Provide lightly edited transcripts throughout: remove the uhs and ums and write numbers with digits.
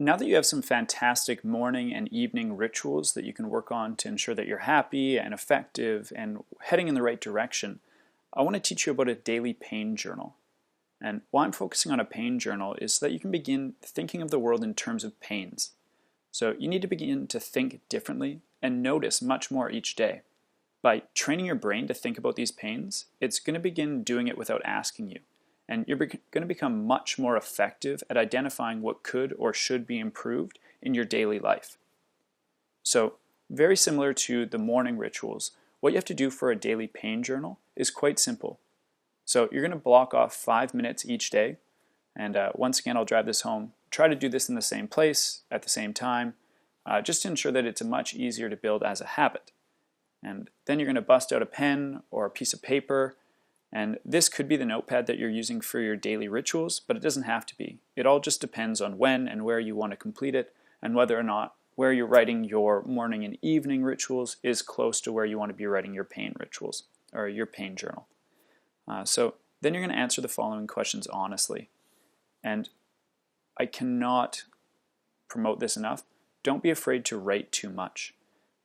Now that you have some fantastic morning and evening rituals that you can work on to ensure that you're happy and effective and heading in the right direction, I want to teach you about a daily pain journal. And why I'm focusing on a pain journal is so that you can begin thinking of the world in terms of pains. So you need to begin to think differently and notice much more each day. By training your brain to think about these pains, it's going to begin doing it without asking you. And you're going to become much more effective at identifying what could or should be improved in your daily life. So, very similar to the morning rituals, what you have to do for a daily pain journal is quite simple. So, you're going to block off 5 minutes each day. And once again, I'll drive this home. Try to do this in the same place at the same time, just to ensure that it's much easier to build as a habit. And then you're going to bust out a pen or a piece of paper. And this could be the notepad that you're using for your daily rituals, but it doesn't have to be. It all just depends on when and where you want to complete it, and whether or not where you're writing your morning and evening rituals is close to where you want to be writing your pain rituals, or your pain journal. So then you're going to answer the following questions honestly. And I cannot promote this enough. Don't be afraid to write too much.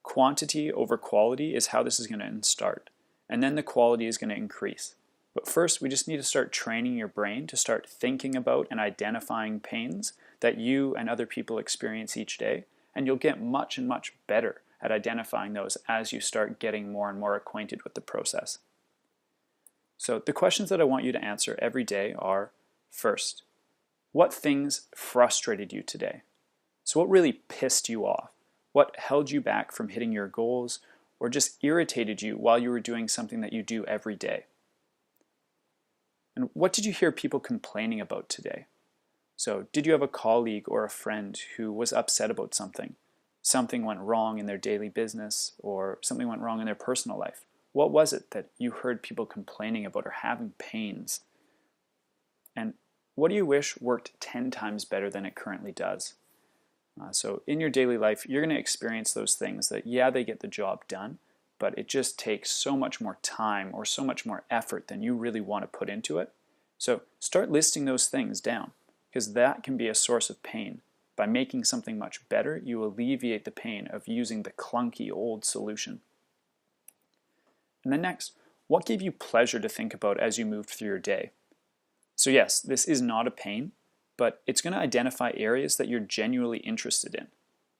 Quantity over quality is how this is going to start. And then the quality is going to increase. But first, we just need to start training your brain to start thinking about and identifying pains that you and other people experience each day. And you'll get much and much better at identifying those as you start getting more and more acquainted with the process. So the questions that I want you to answer every day are, first, what things frustrated you today? So what really pissed you off? What held you back from hitting your goals, or just irritated you while you were doing something that you do every day? And what did you hear people complaining about today? So did you have a colleague or a friend who was upset about something? Something went wrong in their daily business, or something went wrong in their personal life. What was it that you heard people complaining about or having pains? And what do you wish worked 10 times better than it currently does? So in your daily life, you're going to experience those things that, yeah, they get the job done, but it just takes so much more time or so much more effort than you really want to put into it. So start listing those things down, because that can be a source of pain. By making something much better, you alleviate the pain of using the clunky old solution. And then next, what gave you pleasure to think about as you moved through your day? So yes, this is not a pain, but it's going to identify areas that you're genuinely interested in.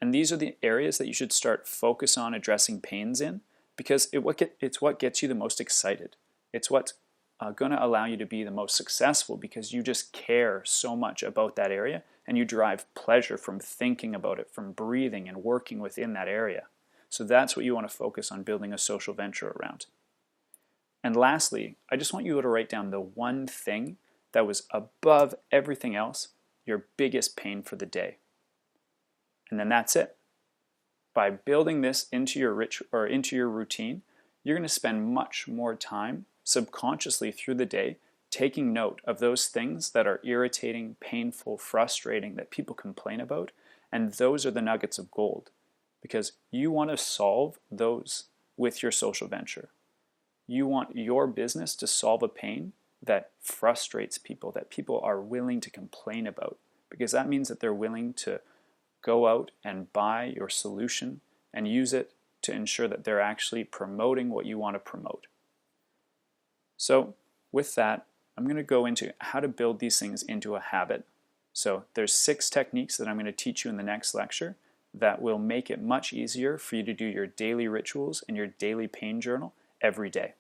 And these are the areas that you should start focus on addressing pains in, because it's what gets you the most excited. It's what's going to allow you to be the most successful, because you just care so much about that area and you derive pleasure from thinking about it, from breathing and working within that area. So that's what you want to focus on building a social venture around. And lastly, I just want you to write down the one thing that was above everything else, your biggest pain for the day. And then that's it. By building this into your routine, you're going to spend much more time subconsciously through the day taking note of those things that are irritating, painful, frustrating, that people complain about, and those are the nuggets of gold, because you want to solve those with your social venture. You want your business to solve a pain that frustrates people, that people are willing to complain about, because that means that they're willing to go out and buy your solution and use it to ensure that they're actually promoting what you want to promote. So with that, I'm going to go into how to build these things into a habit. So there's 6 techniques that I'm going to teach you in the next lecture that will make it much easier for you to do your daily rituals and your daily pain journal every day.